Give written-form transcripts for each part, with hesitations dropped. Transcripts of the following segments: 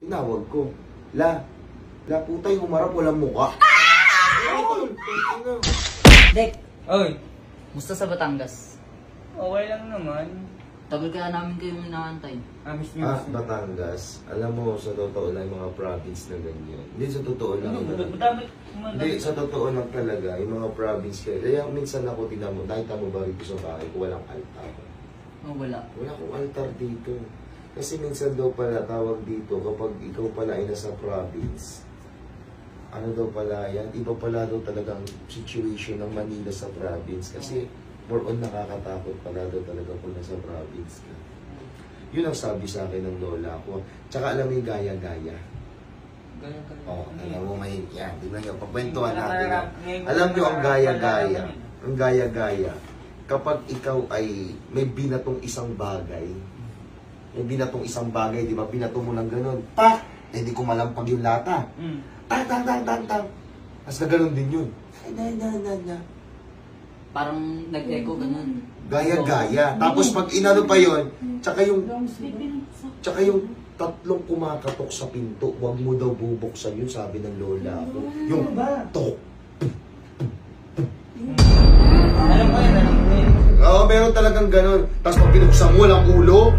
Tinawag ko. La putay, humarap, walang muka. Dek, Oy, musta sa Batangas? okay lang naman. Tagal kaya namin kayo minahantay. Miss niyo. Batangas. Alam mo, sa totoo lang, mga province na ganyan. Hindi, sa totoo lang. Madami. Hindi, sa totoo lang talaga, yung mga province kayo. Kaya minsan ako tinamo, nakita mo ba rito sa bahay ko, walang altar. Oh, wala. Wala akong altar dito. Kasi minsan daw pala, tawag dito, kapag ikaw pala ay nasa province, ano daw pala yan, iba pala daw talagang situation ng Manila sa province. Kasi more on nakakatakot pala daw talaga kung nasa province ka. Yun ang sabi sa akin ng lola ko. Tsaka alam mo yung gaya-gaya. Oo, alam mo may, yan, tignan nyo, pagkwentuhan natin. Alam nyo ang gaya-gaya, ang gaya-gaya, kapag ikaw ay may binatong isang bagay, di ba, binato mo ng ganun, pak! Eh, di ko malampag yung lata. Tang. Tapos na ganun din yun. Na. Parang nag-echo ganun. Gaya-gaya. Tapos pag inano pa yun, tsaka yung tatlong kumakatok sa pinto, huwag mo daw bubuksan yun, sabi ng lola ko. Yung tok. Alam mo yun. Oo, meron talagang ganun. Tapos pag binuksan mo, walang ulo.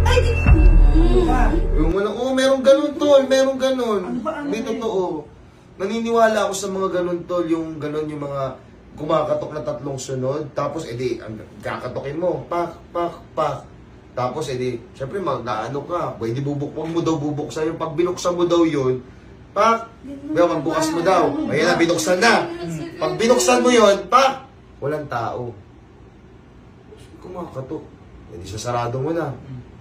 Meron ganun, tol. Meron ganun. Hindi totoo. Naniniwala ako sa mga ganun, tol. Yung ganun, yung mga kumakatok na tatlong sunod. Tapos, edi, kakatokin mo. Pak. Tapos, edi, syempre, mag-ano ka. Pwede huwag mo daw bubuksan yung pag binuksan mo daw yun. Pak! Magbukas mo daw. Ayan na, binuksan na. Pag binuksan mo yun, pak! Walang tao. Kumakatok. Edi, sasarado mo na.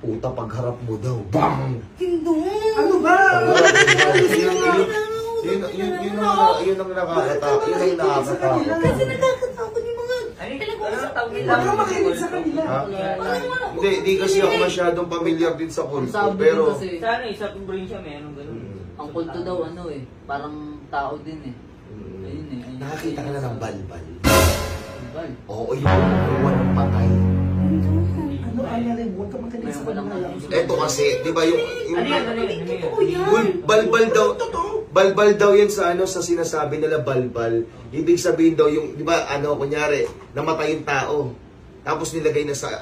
Puta, pagharap mo daw. Bang! Ano ba? Yun ang nakakatakot. Yun ang nakakatakot. Kasi nakakatakot yung mga Baka makinig sa kanila. Hindi kasi ako masyadong familiar din sa kulto. Sabi Pero, din kasi, Sana isa probinsya meron ganun. ang kulto daw parang tao din eh. Ayun eh. nakakita ka na ng balbal. Bal. Oo, yung walang patay. Ano rin? Huwag ka makinig sa kanila. Eto kasi, di ba yung Ano yan? balbal daw yan sa sa sinasabi nila balbal. Ibig sabihin daw yung, di ba, kunyari, namatay yung tao. Tapos nilagay na sa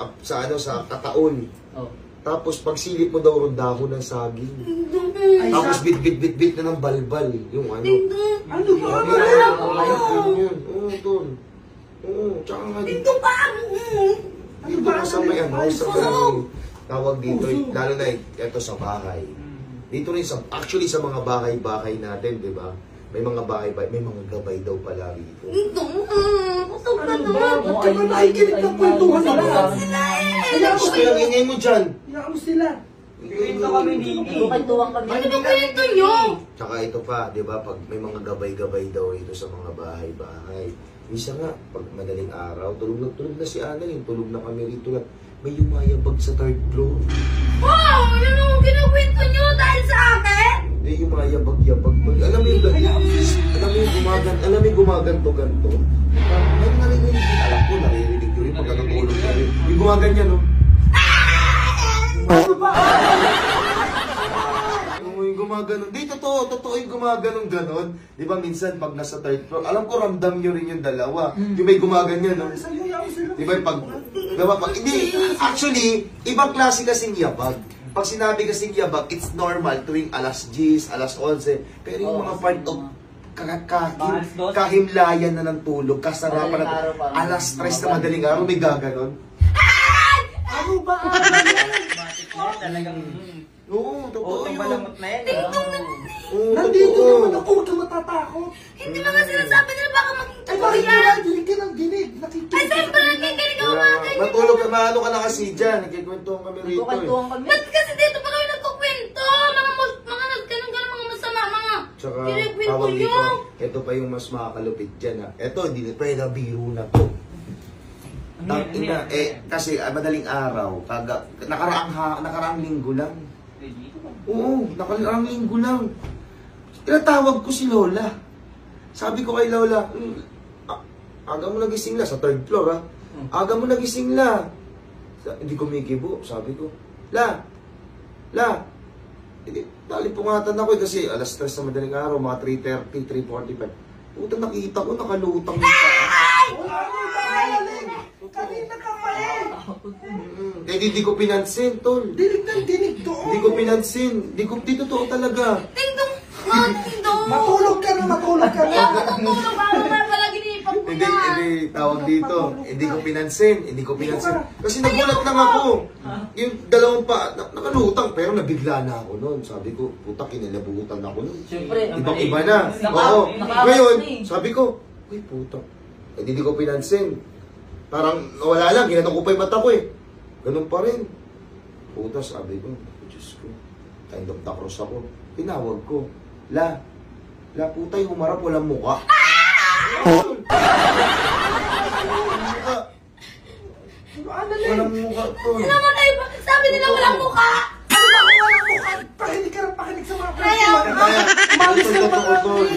kataon. Oh. Tapos pagsilip mo daw ron dahon ng saging. Tapos bit na ng balbal. Yung ano. Ano ba? Yun. Oo, tol. Oo, tsaka nga dito. Dito ka sa may sa tawag dito, lalo na ito sa bahay. Dito rin actually sa mga bahay-bahay natin, di ba? May mga bahay-bahay, may mga gabay daw pala rito. Ano ba? Ba't ka ba nakikinig ng kwentuhan nila? Gusto yung ingay mo dyan. Hayaan mo sila. Kwento kami dito. Kwentuhan kami. Ano ba kwento nyo? Tsaka ito pa, di ba, pag may mga gabay-gabay daw ito sa mga bahay-bahay. Isa nga, pag madaling araw, tulog na si Annalyn, tulog na kami rito lang. May yumayabag sa third floor. Wow! Yun ang kinukwento nyo dahil sa akin? Hindi, yumayabag-yabag. Alam mo yung gumaganto-ganto. May narinig. Alam ko, naririnig ko rin pagkatutulog na rin. Yung gumaganyan, no? Ano ba? Yung gumaganon. Di, totoo yung gumaganong ganon. Di ba minsan pag nasa third floor, alam ko ramdam nyo rin yung dalawa. Yung may gumaganyan, no? Di ba hindi, actually, ibang klase kasing yabag. Pag sinabi kasing yabag, it's normal tuwing alas 10, alas 11. Pero yung mga part of kahimlayan na ng tulog, kasarapan na alas 3 na madaling araw, may gaganon. Ano ba? Talagang Oo, totoo yun. malamot na yan. Nandito naman ako, huwag ka matatakot. Hindi ba kasi sinasabi nila baka maging Ay, totoo bakit yan? nila? Dinig ka ng dinig. Nakikinig. Ay, siyempre nakikinig ako mga ganyan. Matulog ka, maano ka na kasi dyan. Nagkikwentuhan kami rito. Kwentuhan kami. Ba't kasi dito pa kami nagkukwento? Mga nagkanong-kanong mga masama, mga Tsaka, kinikwento tawag dito, nyo. ito pa yung mas makakalupit dyan. Ito, hindi na pwede biro na to. Kasi madaling araw, nakaraang linggo lang. Oo, nakaraang linggo lang. Tinatawag ko si Lola. Sabi ko kay Lola, aga mo nagising na, sa third floor ha. Aga mo nagising na. Hindi ko mikibo, sabi ko. La, Hindi, pungatan ako eh, kasi alas 3 na madaling araw, mga 3:30, 3:45. Puta, nakita ko, nakalutang yung Kanina ka pa eh. Eh, di ko pinansin, tol. Dinig ng dinig doon. Hindi ko pinansin. Di totoo talaga. Tingdong! Mga tingdong! Matulog ka na, matulog ka Hindi na. ako tutulog. Ano na pala ginipag ko yan? Hindi, tawag dito. Hindi ko pinansin. Kasi nagulat lang ako. Yung dalawang pa, nakalutang, pero nabigla na ako noon. Sabi ko, puta, kinilabutan ako noon. Siyempre, Ibang-iba na. Oo. Ngayon, sabi ko, uy, puta. Eh, di ko pinansin. Parang nawala lang, ginanong ko pa yung mata ko eh. Ganun pa rin. Puta, sabi ko, Diyos ko, kind of the cross ako. Tinawag ko, La puta, yung humarap, walang mukha. Walang mukha to. Namatay ba? Sabi nila walang mukha! Ano ba kung walang mukha? Pakinig ka na, pakinig sa mga Kaya Umalis ka na Totoo, tol.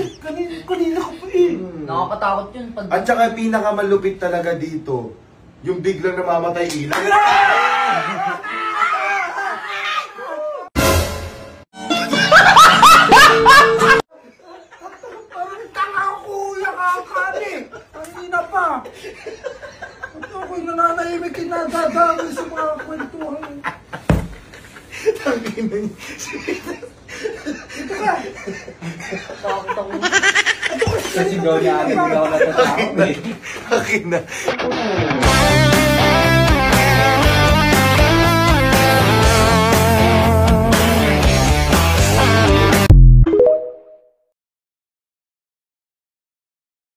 Kanina ko pa eh. Nakakatakot yun. Pag... At saka yung pinakamalupit talaga dito, yung biglang namamatay ilaw. Parang tanga ko, yakakani. Kanina pa. At ako'y nananahimik, kinadadami sa mga kwentuhan. Tangina niya. Ito ka. Takot ako. Kasi daw niya, hindi ako natatakot eh. Akin na.